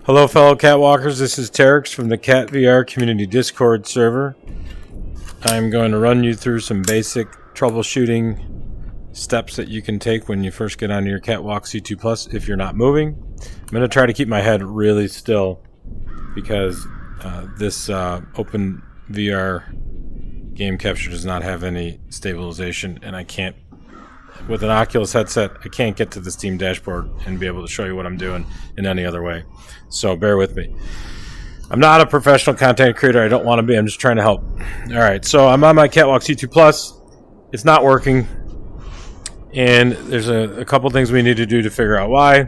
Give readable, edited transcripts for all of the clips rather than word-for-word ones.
Hello fellow catwalkers, this is Terex from the Cat VR Community Discord server. I'm going to run you through some basic troubleshooting steps that you can take when you first get onto your Catwalk C2 Plus if you're not moving. I'm going to try to keep my head really still because this open VR game capture does not have any stabilization, and I can't, with an Oculus headset, I can't get to the Steam dashboard and be able to show you what I'm doing in any other way. So bear with me. I'm not a professional content creator. I don't want to be. I'm just trying to help. All right, so I'm on my Catwalk C2 Plus. It's not working, and there's a couple things we need to do to figure out why.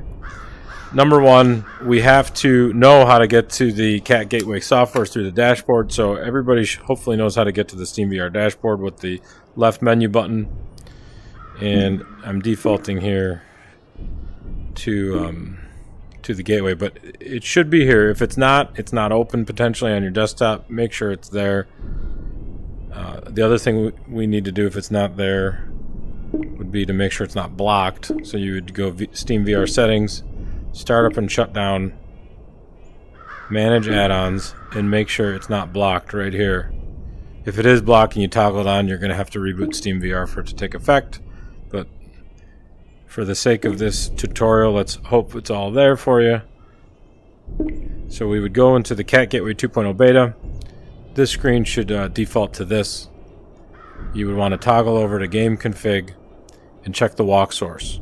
Number one, we have to know how to get to the Cat Gateway software through the dashboard. So everybody hopefully knows how to get to the Steam VR dashboard with the left menu button. And I'm defaulting here to the gateway, but it should be here. If it's not open potentially on your desktop. Make sure it's there. The other thing we need to do if it's not there would be to make sure it's not blocked. So you would go Steam VR settings, startup and shutdown, manage add-ons, and make sure it's not blocked right here. If it is blocked and you toggle it on, you're going to have to reboot Steam VR for it to take effect. But for the sake of this tutorial, let's hope it's all there for you. So we would go into the Cat Gateway 2.0 beta. This screen should default to this. You would want to toggle over to game config and check the walk source.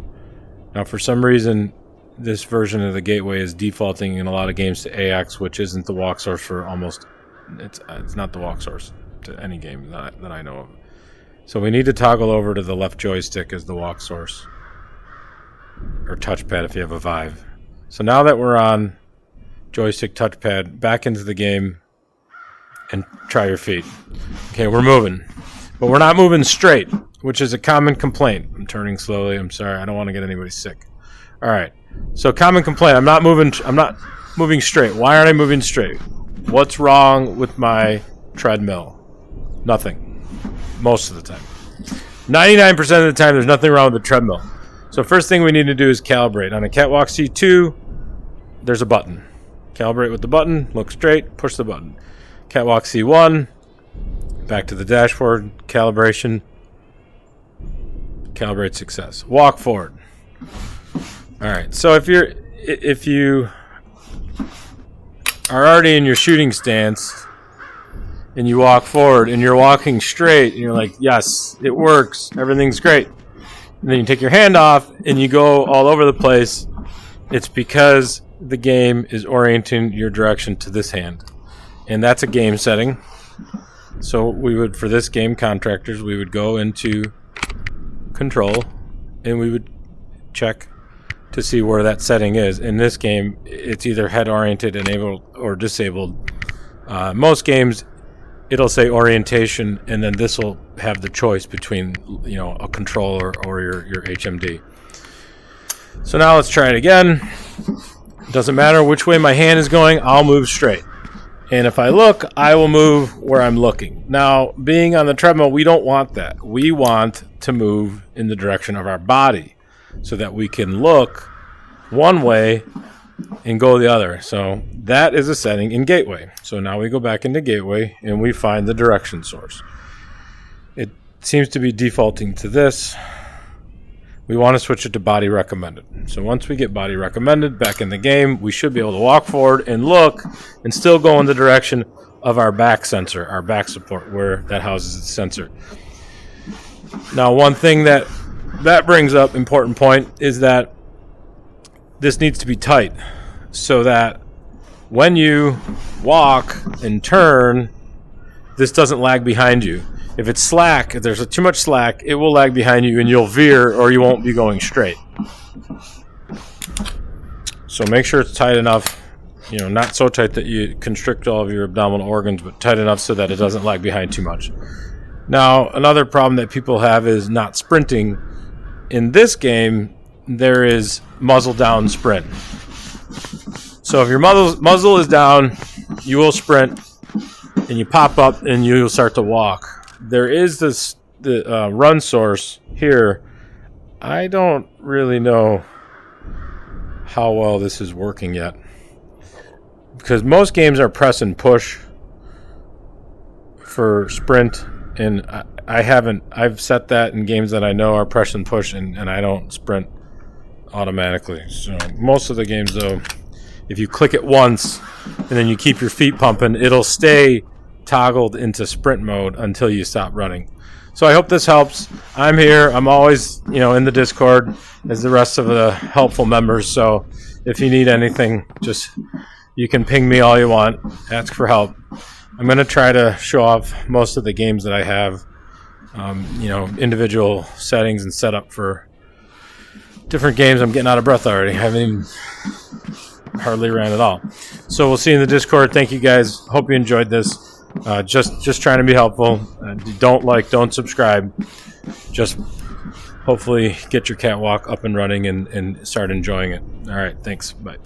Now for some reason, this version of the gateway is defaulting in a lot of games to AX, which isn't the walk source for almost, it's not the walk source to any game that I know of. So we need to toggle over to the left joystick as the walk source, or touchpad if you have a Vive. So now that we're on joystick touchpad, back into the game and try your feet. Okay, we're moving, but we're not moving straight, which is a common complaint. I'm turning slowly. I'm sorry. I don't want to get anybody sick. All right. So common complaint. I'm not moving straight. Why aren't I moving straight? What's wrong with my treadmill? Nothing. Most of the time. 99% of the time, there's nothing wrong with the treadmill. So first thing we need to do is calibrate. On a Catwalk C2, there's a button. Calibrate with the button, look straight, push the button. Catwalk C1, back to the dashboard, calibration, calibrate success. Walk forward. All right, so if you are already in your shooting stance and you walk forward and you're walking straight and you're like, yes, it works, everything's great. And then you take your hand off and you go all over the place. It's because the game is orienting your direction to this hand. And that's a game setting. So we would, for this game, contractors, we would go into control and we would check to see where that setting is. In this game, it's either head oriented, enabled, or disabled. Most games, it'll say orientation, and then this will have the choice between, a controller or your HMD. So now let's try it again. Doesn't matter which way my hand is going, I'll move straight. And if I look, I will move where I'm looking. Now, being on the treadmill, we don't want that. We want to move in the direction of our body so that we can look one way and go the other. So that is a setting in Gateway. So now we go back into Gateway and we find the direction source. It seems to be defaulting to this. We want to switch it to body recommended. So once we get body recommended back in the game, we should be able to walk forward and look and still go in the direction of our back sensor, our back support, where that houses its sensor. Now, one thing that brings up, important point, is that this needs to be tight so that when you walk and turn, this doesn't lag behind you. If it's slack, if there's too much slack, it will lag behind you and you'll veer or you won't be going straight. So make sure it's tight enough, not so tight that you constrict all of your abdominal organs, but tight enough so that it doesn't lag behind too much. Now, another problem that people have is not sprinting. In this game, there is muzzle down sprint. So if your muzzle is down, you will sprint and you pop up and you'll start to walk. There is the run source here. I don't really know how well this is working yet. because most games are press and push for sprint, and I've set that in games that I know are press and push, and I don't sprint automatically. So most of the games, though, if you click it once and then you keep your feet pumping, it'll stay toggled into sprint mode until you stop running. So I hope this helps. I'm here. I'm always, in the Discord as the rest of the helpful members. So if you need anything, you can ping me all you want. Ask for help. I'm going to try to show off most of the games that I have, individual settings and setup for different games. I'm getting out of breath already. I haven't even hardly ran at all. So we'll see you in the Discord. Thank you guys. Hope you enjoyed this. Just trying to be helpful. Don't subscribe. Just hopefully get your catwalk up and running and start enjoying it. All right. Thanks. Bye.